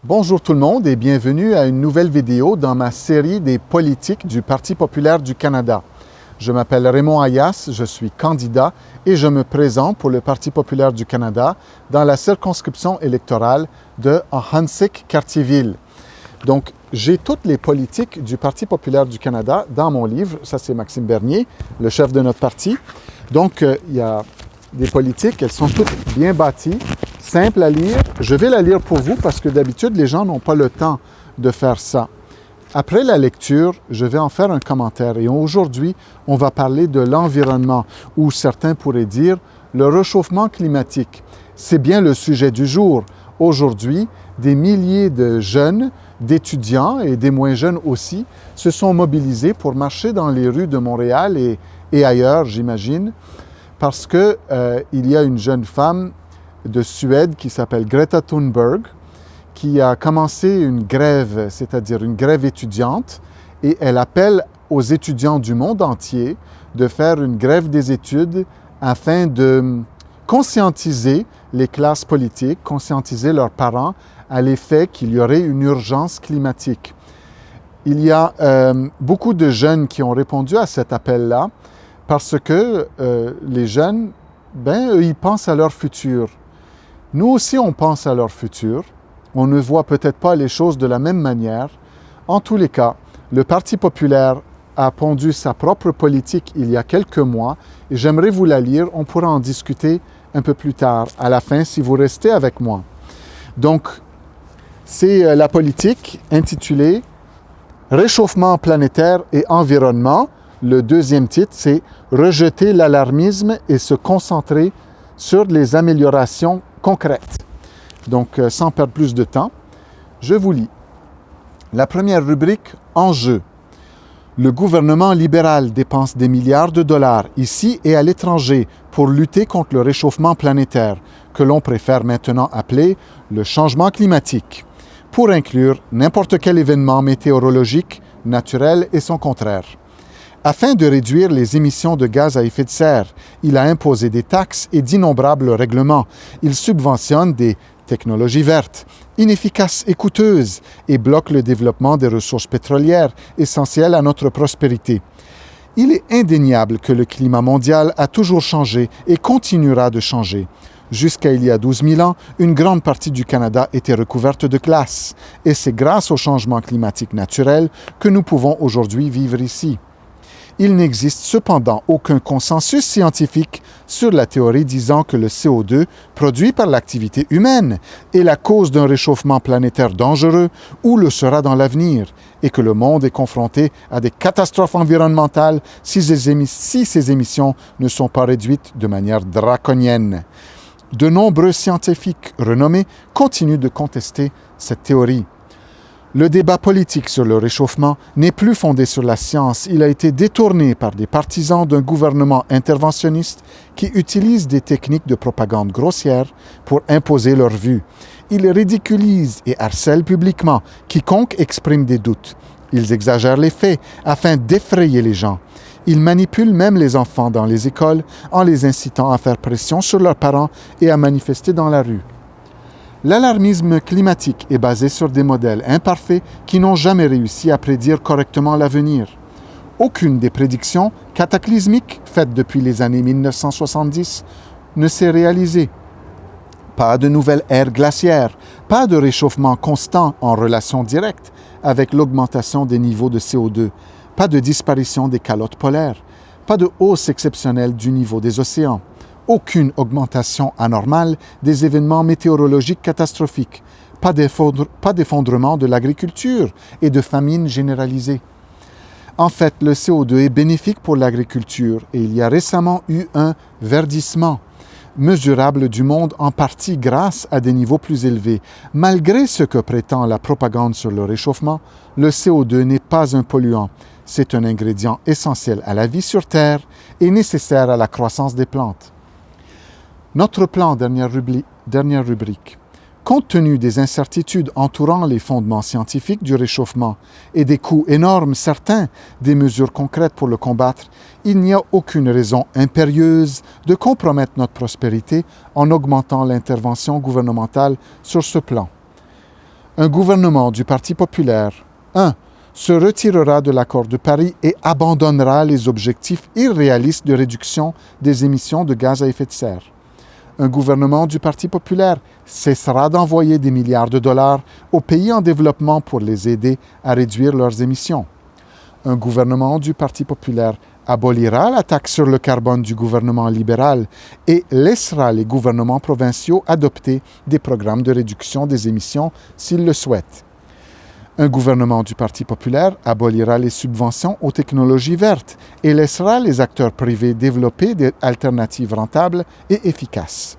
Bonjour tout le monde et bienvenue à une nouvelle vidéo dans ma série des politiques du Parti populaire du Canada. Je m'appelle Raymond Ayas, je suis candidat et je me présente pour le Parti populaire du Canada dans la circonscription électorale de Ahuntsic-Cartierville. Donc, j'ai toutes les politiques du Parti populaire du Canada dans mon livre. Ça, c'est Maxime Bernier, le chef de notre parti. Donc, il y a des politiques, elles sont toutes bien bâties, simples à lire. Je vais la lire pour vous parce que d'habitude, les gens n'ont pas le temps de faire ça. Après la lecture, je vais en faire un commentaire et aujourd'hui, on va parler de l'environnement ou certains pourraient dire le réchauffement climatique. C'est bien le sujet du jour. Aujourd'hui, des milliers de jeunes, d'étudiants et des moins jeunes aussi se sont mobilisés pour marcher dans les rues de Montréal et ailleurs, j'imagine, parce qu'il y a une jeune femme de Suède qui s'appelle Greta Thunberg, qui a commencé une grève, c'est-à-dire une grève étudiante, et elle appelle aux étudiants du monde entier de faire une grève des études afin de conscientiser les classes politiques, conscientiser leurs parents à l'effet qu'il y aurait une urgence climatique. Il y a beaucoup de jeunes qui ont répondu à cet appel-là parce que les jeunes, eux, ils pensent à leur futur. Nous aussi, on pense à leur futur. On ne voit peut-être pas les choses de la même manière. En tous les cas, le Parti populaire a pondu sa propre politique il y a quelques mois et j'aimerais vous la lire. On pourra en discuter un peu plus tard, à la fin, si vous restez avec moi. Donc, c'est la politique intitulée « Réchauffement planétaire et environnement ». Le deuxième titre, c'est « Rejeter l'alarmisme et se concentrer sur les améliorations concrètes ». Donc, sans perdre plus de temps, je vous lis. La première rubrique, Enjeux. Le gouvernement libéral dépense des milliards de dollars ici et à l'étranger pour lutter contre le réchauffement planétaire, que l'on préfère maintenant appeler le changement climatique, pour inclure n'importe quel événement météorologique, naturel et son contraire. Afin de réduire les émissions de gaz à effet de serre, il a imposé des taxes et d'innombrables règlements. Il subventionne des technologies vertes, inefficaces et coûteuses, et bloque le développement des ressources pétrolières essentielles à notre prospérité. Il est indéniable que le climat mondial a toujours changé et continuera de changer. Jusqu'à il y a 12 000 ans, une grande partie du Canada était recouverte de glace, et c'est grâce au changement climatique naturel que nous pouvons aujourd'hui vivre ici. Il n'existe cependant aucun consensus scientifique sur la théorie disant que le CO2 produit par l'activité humaine est la cause d'un réchauffement planétaire dangereux ou le sera dans l'avenir, et que le monde est confronté à des catastrophes environnementales si ces émissions ne sont pas réduites de manière draconienne. De nombreux scientifiques renommés continuent de contester cette théorie. Le débat politique sur le réchauffement n'est plus fondé sur la science. Il a été détourné par des partisans d'un gouvernement interventionniste qui utilisent des techniques de propagande grossière pour imposer leur vue. Ils ridiculisent et harcèlent publiquement quiconque exprime des doutes. Ils exagèrent les faits afin d'effrayer les gens. Ils manipulent même les enfants dans les écoles en les incitant à faire pression sur leurs parents et à manifester dans la rue. L'alarmisme climatique est basé sur des modèles imparfaits qui n'ont jamais réussi à prédire correctement l'avenir. Aucune des prédictions cataclysmiques faites depuis les années 1970 ne s'est réalisée. Pas de nouvelle ère glaciaire, pas de réchauffement constant en relation directe avec l'augmentation des niveaux de CO2, pas de disparition des calottes polaires, pas de hausse exceptionnelle du niveau des océans. Aucune augmentation anormale des événements météorologiques catastrophiques, pas d'effondrement de l'agriculture et de famine généralisée. En fait, le CO2 est bénéfique pour l'agriculture et il y a récemment eu un verdissement mesurable du monde en partie grâce à des niveaux plus élevés. Malgré ce que prétend la propagande sur le réchauffement, le CO2 n'est pas un polluant. C'est un ingrédient essentiel à la vie sur Terre et nécessaire à la croissance des plantes. Notre plan, dernière rubrique. Compte tenu des incertitudes entourant les fondements scientifiques du réchauffement et des coûts énormes certains des mesures concrètes pour le combattre, il n'y a aucune raison impérieuse de compromettre notre prospérité en augmentant l'intervention gouvernementale sur ce plan. Un gouvernement du Parti populaire 1. Se retirera de l'accord de Paris et abandonnera les objectifs irréalistes de réduction des émissions de gaz à effet de serre. Un gouvernement du Parti populaire cessera d'envoyer des milliards de dollars aux pays en développement pour les aider à réduire leurs émissions. Un gouvernement du Parti populaire abolira la taxe sur le carbone du gouvernement libéral et laissera les gouvernements provinciaux adopter des programmes de réduction des émissions s'ils le souhaitent. Un gouvernement du Parti populaire abolira les subventions aux technologies vertes et laissera les acteurs privés développer des alternatives rentables et efficaces.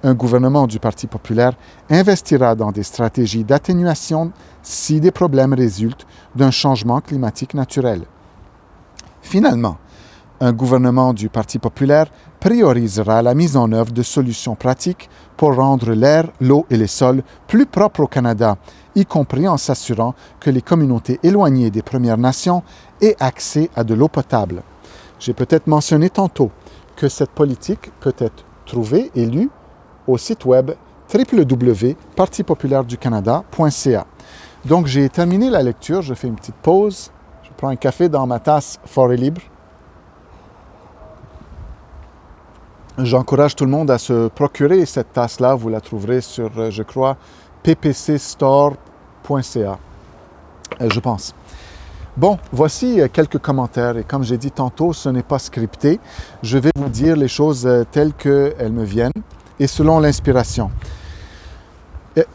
Un gouvernement du Parti populaire investira dans des stratégies d'atténuation si des problèmes résultent d'un changement climatique naturel. Finalement, un gouvernement du Parti populaire priorisera la mise en œuvre de solutions pratiques pour rendre l'air, l'eau et les sols plus propres au Canada, y compris en s'assurant que les communautés éloignées des Premières Nations aient accès à de l'eau potable. J'ai peut-être mentionné tantôt que cette politique peut être trouvée et lue au site web www.partipopulaireducanada.ca. Donc j'ai terminé la lecture, je fais une petite pause, je prends un café dans ma tasse Forêt Libre. J'encourage tout le monde à se procurer cette tasse-là. Vous la trouverez sur, je crois, ppcstore.ca, je pense. Bon, voici quelques commentaires. Et comme j'ai dit tantôt, ce n'est pas scripté. Je vais vous dire les choses telles qu'elles me viennent et selon l'inspiration.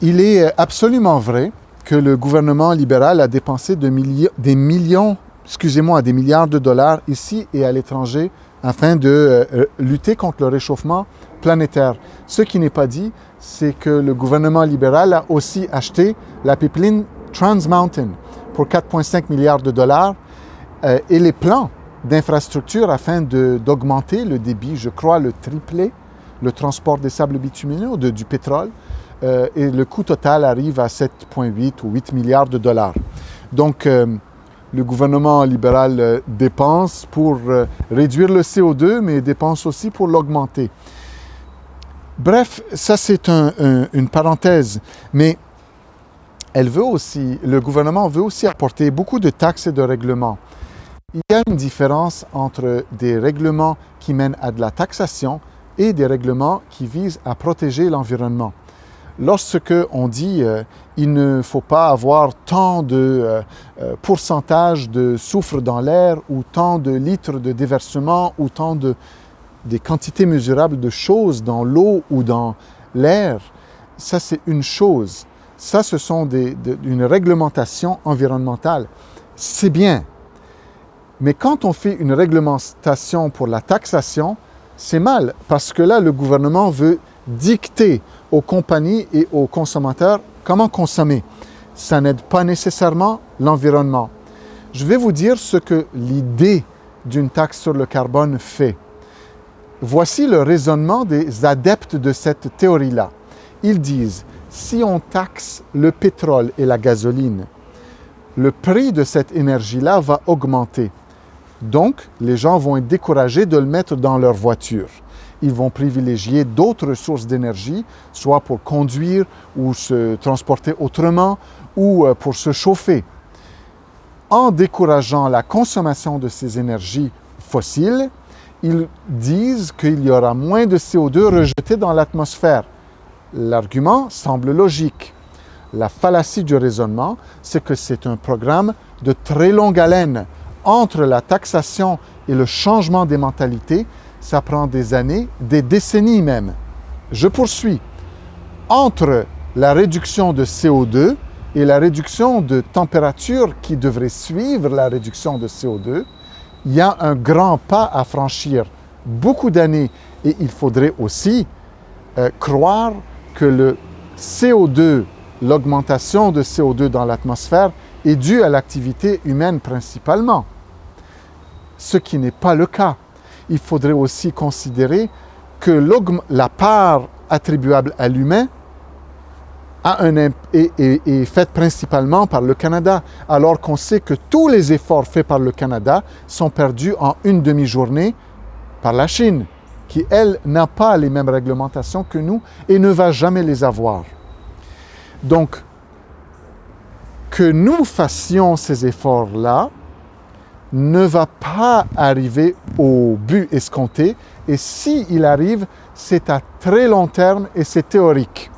Il est absolument vrai que le gouvernement libéral a dépensé des milliards de dollars ici et à l'étranger afin de lutter contre le réchauffement planétaire. Ce qui n'est pas dit, c'est que le gouvernement libéral a aussi acheté la pipeline Trans Mountain pour 4,5 milliards de dollars et les plans d'infrastructure afin d'augmenter le débit, je crois, le tripler, le transport des sables bitumineux, du pétrole, et le coût total arrive à 7,8 ou 8 milliards de dollars. Donc, le gouvernement libéral dépense pour réduire le CO2, mais dépense aussi pour l'augmenter. Bref, ça c'est une parenthèse, mais le gouvernement veut aussi apporter beaucoup de taxes et de règlements. Il y a une différence entre des règlements qui mènent à de la taxation et des règlements qui visent à protéger l'environnement. Lorsque on dit il ne faut pas avoir tant de pourcentage de soufre dans l'air ou tant de litres de déversement ou tant des quantités mesurables de choses dans l'eau ou dans l'air, ça c'est une chose. Ça, ce sont une réglementation environnementale. C'est bien. Mais quand on fait une réglementation pour la taxation, c'est mal parce que là, le gouvernement veut dicter aux compagnies et aux consommateurs comment consommer. Ça n'aide pas nécessairement l'environnement. Je vais vous dire ce que l'idée d'une taxe sur le carbone fait. Voici le raisonnement des adeptes de cette théorie-là. Ils disent, si on taxe le pétrole et la gasoline, le prix de cette énergie-là va augmenter. Donc, les gens vont être découragés de le mettre dans leur voiture. Ils vont privilégier d'autres sources d'énergie, soit pour conduire ou se transporter autrement, ou pour se chauffer. En décourageant la consommation de ces énergies fossiles, ils disent qu'il y aura moins de CO2 rejeté dans l'atmosphère. L'argument semble logique. La fallacie du raisonnement, c'est que c'est un programme de très longue haleine. Entre la taxation et le changement des mentalités, ça prend des années, des décennies même. Je poursuis. Entre la réduction de CO2 et la réduction de température qui devrait suivre la réduction de CO2, il y a un grand pas à franchir, beaucoup d'années. Et il faudrait aussi croire que le CO2, l'augmentation de CO2 dans l'atmosphère, est due à l'activité humaine principalement, ce qui n'est pas le cas. Il faudrait aussi considérer que la part attribuable à l'humain est faite principalement par le Canada, alors qu'on sait que tous les efforts faits par le Canada sont perdus en une demi-journée par la Chine, qui, elle, n'a pas les mêmes réglementations que nous et ne va jamais les avoir. Donc, que nous fassions ces efforts-là ne va pas arriver au but escompté. Et s'il arrive, c'est à très long terme et c'est théorique.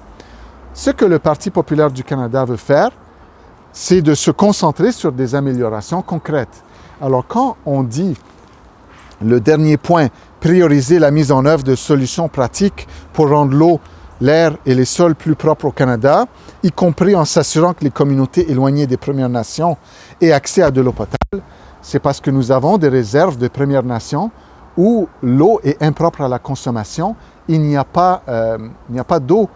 Ce que le Parti populaire du Canada veut faire, c'est de se concentrer sur des améliorations concrètes. Alors quand on dit le dernier point, prioriser la mise en œuvre de solutions pratiques pour rendre l'eau, l'air et les sols plus propres au Canada, y compris en s'assurant que les communautés éloignées des Premières Nations aient accès à de l'eau potable, c'est parce que nous avons des réserves de Premières Nations où l'eau est impropre à la consommation. Il n'y a pas d'eau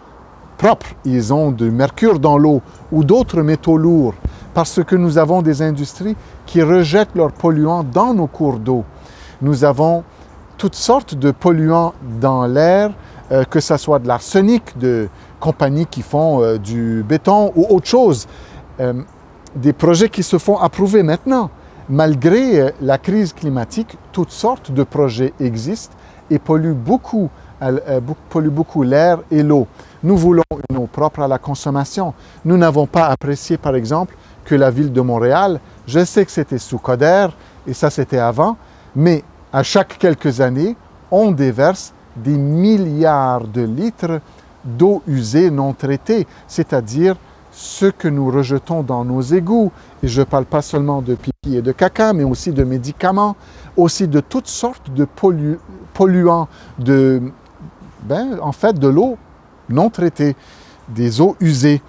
propre. Ils ont du mercure dans l'eau ou d'autres métaux lourds parce que nous avons des industries qui rejettent leurs polluants dans nos cours d'eau. Nous avons toutes sortes de polluants dans l'air, que ce soit de l'arsenic, de compagnies qui font du béton ou autre chose. Des projets qui se font approuver maintenant. Malgré la crise climatique, toutes sortes de projets existent et polluent beaucoup l'air et l'eau. Nous voulons une eau propre à la consommation. Nous n'avons pas apprécié, par exemple, que la ville de Montréal, je sais que c'était sous Coder, et ça c'était avant, mais à chaque quelques années, on déverse des milliards de litres d'eau usée non traitée, c'est-à-dire ce que nous rejetons dans nos égouts. Et je ne parle pas seulement de pipi et de caca, mais aussi de médicaments, aussi de toutes sortes de polluants, en fait de l'eau non traitée, des eaux usées.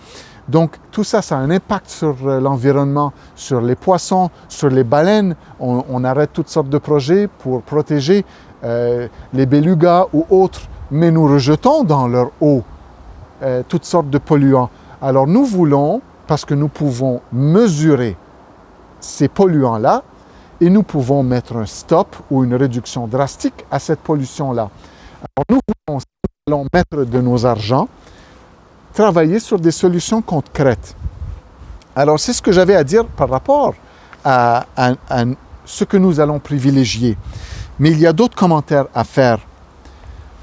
Donc tout ça, ça a un impact sur l'environnement, sur les poissons, sur les baleines. On arrête toutes sortes de projets pour protéger les belugas ou autres, mais nous rejetons dans leur eau toutes sortes de polluants. Alors nous voulons, parce que nous pouvons mesurer ces polluants-là, et nous pouvons mettre un stop ou une réduction drastique à cette pollution-là. Alors nous voulons, si nous allons mettre de nos argent, travailler sur des solutions concrètes. Alors c'est ce que j'avais à dire par rapport à ce que nous allons privilégier. Mais il y a d'autres commentaires à faire.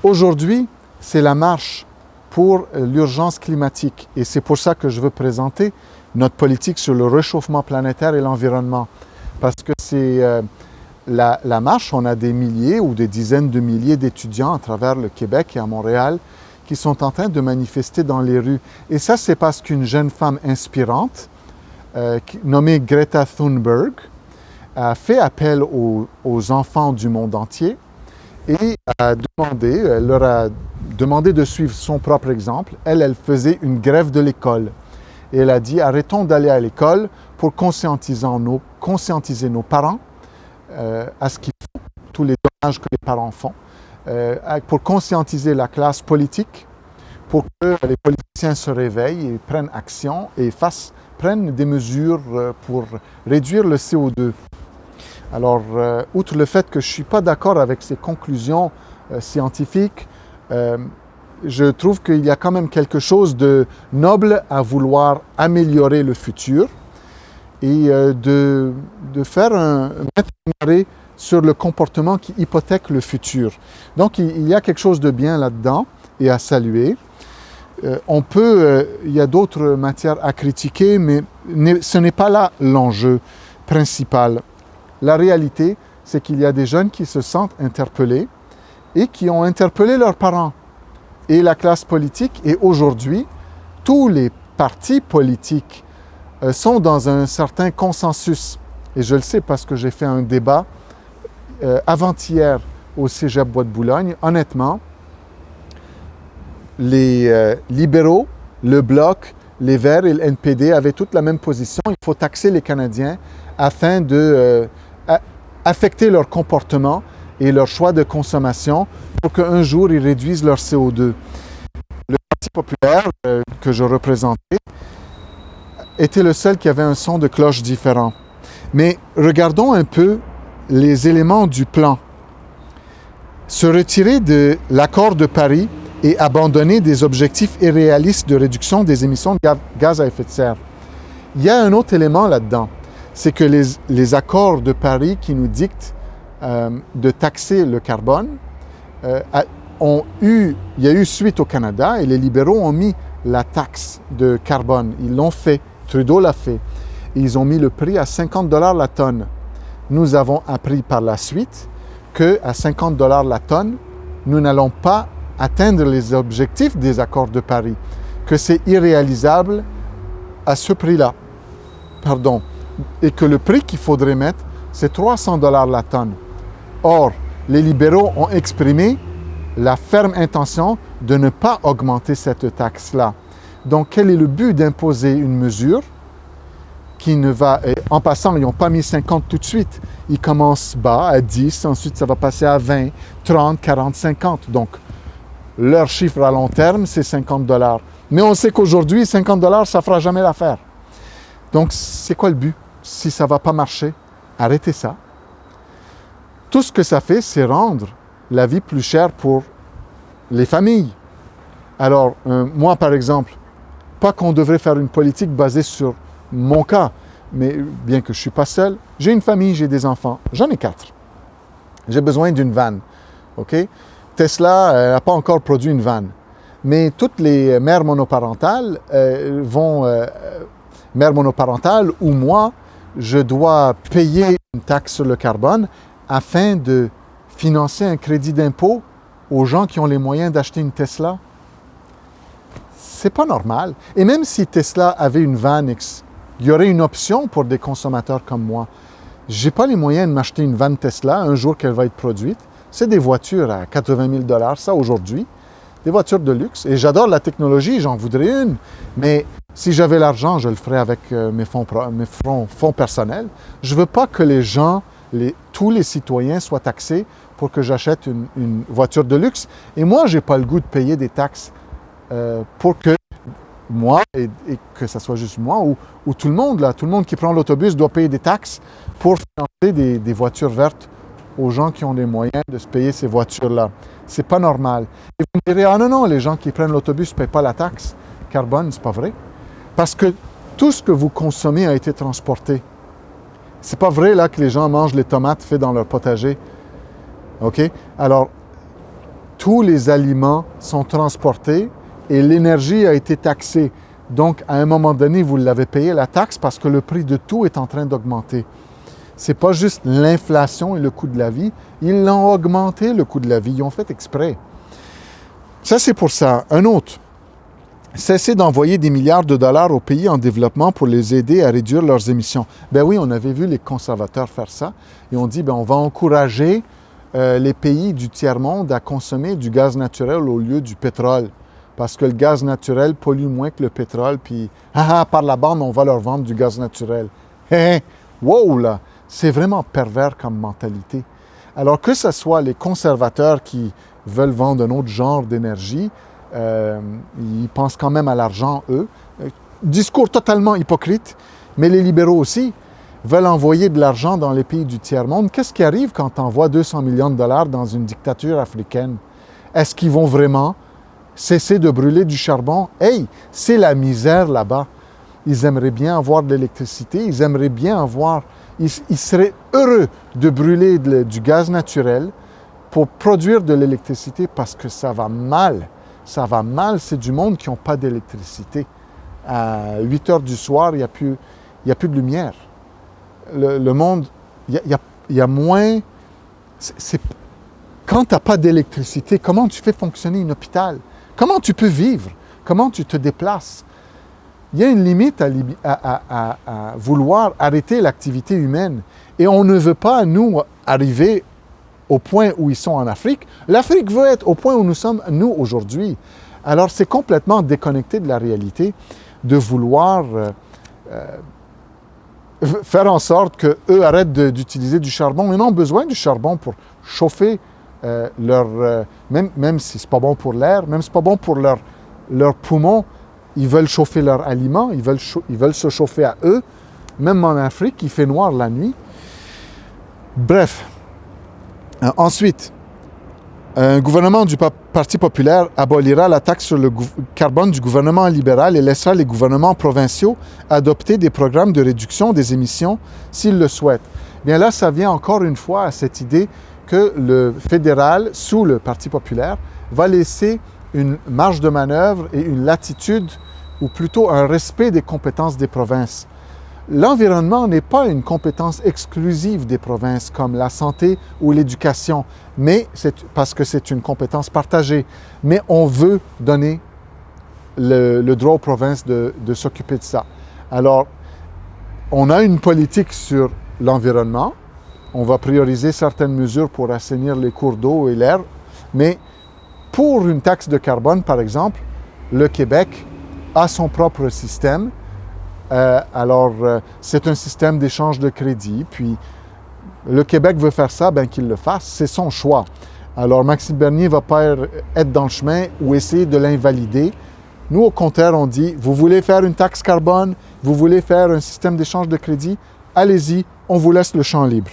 Aujourd'hui, c'est la marche pour l'urgence climatique. Et c'est pour ça que je veux présenter notre politique sur le réchauffement planétaire et l'environnement. Parce que c'est la marche, on a des milliers ou des dizaines de milliers d'étudiants à travers le Québec et à Montréal qui sont en train de manifester dans les rues. Et ça, c'est parce qu'une jeune femme inspirante, nommée Greta Thunberg, a fait appel aux enfants du monde entier et elle leur a demandé de suivre son propre exemple. Elle faisait une grève de l'école. Et elle a dit, arrêtons d'aller à l'école pour conscientiser nos parents à ce qu'ils font, tous les dommages que les parents font, pour conscientiser la classe politique, pour que les politiciens se réveillent et prennent action et prennent des mesures pour réduire le CO2. Alors, outre le fait que je ne suis pas d'accord avec ces conclusions scientifiques, je trouve qu'il y a quand même quelque chose de noble à vouloir améliorer le futur et de mettre un arrêt sur le comportement qui hypothèque le futur. Donc, il y a quelque chose de bien là-dedans et à saluer. Il y a d'autres matières à critiquer, mais ce n'est pas là l'enjeu principal. La réalité, c'est qu'il y a des jeunes qui se sentent interpellés et qui ont interpellé leurs parents et la classe politique. Et aujourd'hui, tous les partis politiques sont dans un certain consensus. Et je le sais parce que j'ai fait un débat avant-hier au Cégep Bois de Boulogne. Honnêtement, les libéraux, le Bloc, les Verts et le NPD avaient toutes la même position. Il faut taxer les Canadiens afin de affecter leur comportement et leur choix de consommation pour qu'un jour ils réduisent leur CO2. Le Parti populaire que je représentais était le seul qui avait un son de cloche différent. Mais regardons un peu les éléments du plan. Se retirer de l'accord de Paris et abandonner des objectifs irréalistes de réduction des émissions de gaz à effet de serre. Il y a un autre élément là-dedans, c'est que les accords de Paris qui nous dictent de taxer le carbone, il y a eu suite au Canada et les libéraux ont mis la taxe de carbone. Ils l'ont fait Trudeau l'a fait. Et ils ont mis le prix à 50 $ la tonne. Nous avons appris par la suite qu'à 50 $ la tonne, nous n'allons pas atteindre les objectifs des accords de Paris, que c'est irréalisable à ce prix-là. Pardon. Et que le prix qu'il faudrait mettre, c'est 300 $ la tonne. Or, les libéraux ont exprimé la ferme intention de ne pas augmenter cette taxe-là. Donc, quel est le but d'imposer une mesure qui ne va... En passant, ils n'ont pas mis 50 tout de suite. Ils commencent bas, à 10, ensuite ça va passer à 20, 30, 40, 50. Donc, leur chiffre à long terme, c'est 50 $. Mais on sait qu'aujourd'hui, 50 $, ça ne fera jamais l'affaire. Donc, c'est quoi le but? Si ça ne va pas marcher, arrêtez ça. Tout ce que ça fait, c'est rendre la vie plus chère pour les familles. Alors, moi, par exemple, pas qu'on devrait faire une politique basée sur mon cas, mais bien que je ne suis pas seul, j'ai une famille, j'ai des enfants, j'en ai 4. J'ai besoin d'une vanne, OK? Tesla n'a pas encore produit une vanne, mais toutes les mères monoparentales mères monoparentales ou moi, je dois payer une taxe sur le carbone afin de financer un crédit d'impôt aux gens qui ont les moyens d'acheter une Tesla. C'est pas normal. Et même si Tesla avait une vanne, il y aurait une option pour des consommateurs comme moi. J'ai pas les moyens de m'acheter une vanne Tesla un jour qu'elle va être produite. C'est des voitures à 80 000 $, ça aujourd'hui. Des voitures de luxe. Et j'adore la technologie, j'en voudrais une. Mais si j'avais l'argent, je le ferais avec mes fonds personnels. Je veux pas que les gens, tous les citoyens soient taxés pour que j'achète une voiture de luxe. Et moi, j'ai pas le goût de payer des taxes pour que moi, et que ce soit juste moi, ou tout le monde, là, tout le monde qui prend l'autobus doit payer des taxes pour financer des voitures vertes aux gens qui ont les moyens de se payer ces voitures-là. C'est pas normal. Et vous me direz, ah non, les gens qui prennent l'autobus ne paient pas la taxe carbone, c'est pas vrai. Parce que tout ce que vous consommez a été transporté. C'est pas vrai, là, que les gens mangent les tomates faites dans leur potager. OK? Alors, tous les aliments sont transportés et l'énergie a été taxée. Donc, à un moment donné, vous l'avez payé la taxe parce que le prix de tout est en train d'augmenter. C'est pas juste l'inflation et le coût de la vie. Ils l'ont augmenté, le coût de la vie. Ils ont fait exprès. Ça, c'est pour ça. Un autre. Cessez d'envoyer des milliards de dollars aux pays en développement pour les aider à réduire leurs émissions. Ben oui, on avait vu les conservateurs faire ça. Et on dit, ben on va encourager les pays du tiers-monde à consommer du gaz naturel au lieu du pétrole. Parce que le gaz naturel pollue moins que le pétrole. Puis, par la bande, on va leur vendre du gaz naturel. Wow, là! C'est vraiment pervers comme mentalité. Alors que ce soit les conservateurs qui veulent vendre un autre genre d'énergie, ils pensent quand même à l'argent, eux. Discours totalement hypocrite, mais les libéraux aussi veulent envoyer de l'argent dans les pays du tiers-monde. Qu'est-ce qui arrive quand on envoie 200 millions de dollars dans une dictature africaine? Est-ce qu'ils vont vraiment cesser de brûler du charbon? Hey, c'est la misère là-bas. Ils aimeraient bien avoir de l'électricité, ils aimeraient bien avoir... Ils seraient heureux de brûler du gaz naturel pour produire de l'électricité parce que ça va mal. Ça va mal, c'est du monde qui n'ont pas d'électricité. À 8 heures du soir, il n'y a plus de lumière. Le monde, il y a moins... Quand tu n'as pas d'électricité, comment tu fais fonctionner un hôpital? Comment tu peux vivre? Comment tu te déplaces? Il y a une limite à vouloir arrêter l'activité humaine. Et on ne veut pas, nous, arriver au point où ils sont en Afrique. L'Afrique veut être au point où nous sommes, nous, aujourd'hui. Alors, c'est complètement déconnecté de la réalité de vouloir faire en sorte qu'eux arrêtent d'utiliser du charbon. Ils ont besoin du charbon pour chauffer même si ce n'est pas bon pour l'air, même si ce n'est pas bon pour leurs poumons. Ils veulent chauffer leurs aliments, ils veulent se chauffer à eux. Même en Afrique, il fait noir la nuit. Bref. Ensuite, un gouvernement du Parti populaire abolira la taxe sur le carbone du gouvernement libéral et laissera les gouvernements provinciaux adopter des programmes de réduction des émissions s'ils le souhaitent. Bien là, ça vient encore une fois à cette idée que le fédéral, sous le Parti populaire, va laisser une marge de manœuvre et une latitude ou plutôt un respect des compétences des provinces. L'environnement n'est pas une compétence exclusive des provinces comme la santé ou l'éducation, mais parce que c'est une compétence partagée. Mais on veut donner le droit aux provinces de s'occuper de ça. Alors, on a une politique sur l'environnement. On va prioriser certaines mesures pour assainir les cours d'eau et l'air. Mais pour une taxe de carbone, par exemple, le Québec a son propre système. C'est un système d'échange de crédit. Puis, le Québec veut faire ça, bien qu'il le fasse. C'est son choix. Alors, Maxime Bernier ne va pas être dans le chemin ou essayer de l'invalider. Nous, au contraire, on dit, vous voulez faire une taxe carbone, vous voulez faire un système d'échange de crédit, allez-y, on vous laisse le champ libre.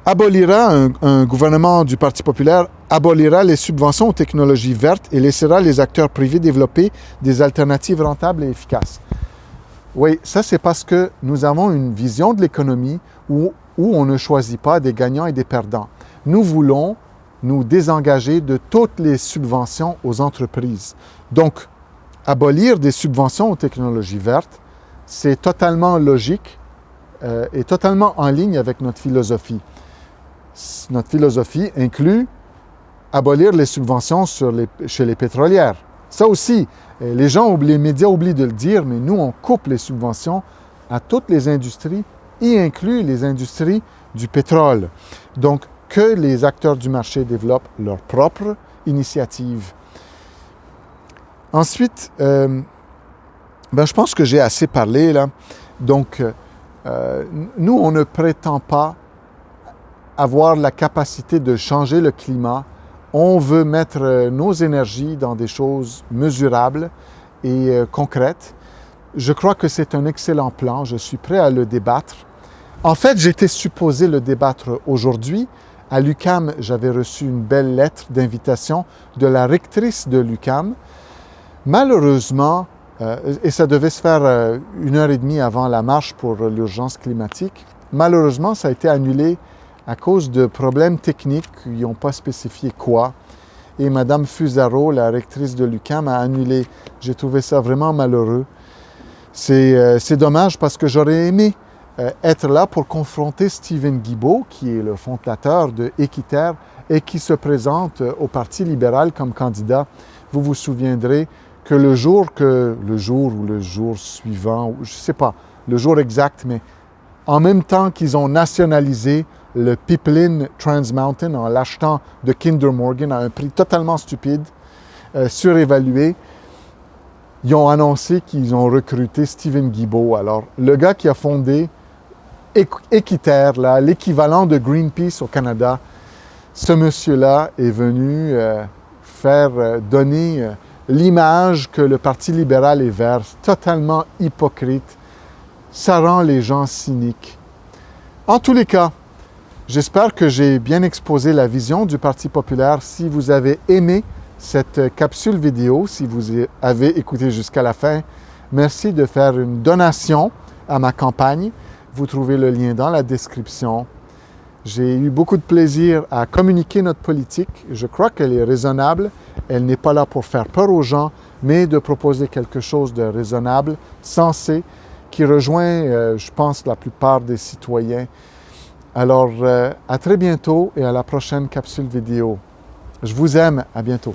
Un gouvernement du Parti populaire abolira les subventions aux technologies vertes et laissera les acteurs privés développer des alternatives rentables et efficaces. Oui, ça c'est parce que nous avons une vision de l'économie où on ne choisit pas des gagnants et des perdants. Nous voulons nous désengager de toutes les subventions aux entreprises. Donc, abolir des subventions aux technologies vertes, c'est totalement logique et totalement en ligne avec notre philosophie. Notre philosophie inclut abolir les subventions chez les pétrolières. Ça aussi, les médias oublient de le dire, mais nous, on coupe les subventions à toutes les industries, y inclut les industries du pétrole. Donc, que les acteurs du marché développent leur propre initiative. Ensuite, je pense que j'ai assez parlé là. Donc, nous, on ne prétend pas avoir la capacité de changer le climat. On veut mettre nos énergies dans des choses mesurables et concrètes. Je crois que c'est un excellent plan. Je suis prêt à le débattre. En fait, j'étais supposé le débattre aujourd'hui. À l'UQAM, j'avais reçu une belle lettre d'invitation de la rectrice de l'UQAM. Malheureusement, et ça devait se faire 1h30 avant la marche pour l'urgence climatique, malheureusement, ça a été annulé à cause de problèmes techniques. Ils n'ont pas spécifié quoi. Et Mme Fusaro, la rectrice de l'UQAM, a annulé. J'ai trouvé ça vraiment malheureux. C'est dommage parce que j'aurais aimé être là pour confronter Stephen Guilbeault, qui est le fondateur de Équiterre et qui se présente au Parti libéral comme candidat. Vous vous souviendrez que le jour ou le jour suivant, je ne sais pas le jour exact, mais en même temps qu'ils ont nationalisé le pipeline Trans Mountain en l'achetant de Kinder Morgan à un prix totalement stupide, surévalué, ils ont annoncé qu'ils ont recruté Stephen Guilbeault. Alors, le gars qui a fondé Équiterre, l'équivalent de Greenpeace au Canada, ce monsieur-là est venu donner l'image que le Parti libéral est vert, totalement hypocrite. Ça rend les gens cyniques. En tous les cas, j'espère que j'ai bien exposé la vision du Parti populaire. Si vous avez aimé cette capsule vidéo, si vous avez écouté jusqu'à la fin, merci de faire une donation à ma campagne. Vous trouvez le lien dans la description. J'ai eu beaucoup de plaisir à communiquer notre politique. Je crois qu'elle est raisonnable. Elle n'est pas là pour faire peur aux gens, mais de proposer quelque chose de raisonnable, sensé, qui rejoint, je pense, la plupart des citoyens. Alors, à très bientôt et à la prochaine capsule vidéo. Je vous aime. À bientôt.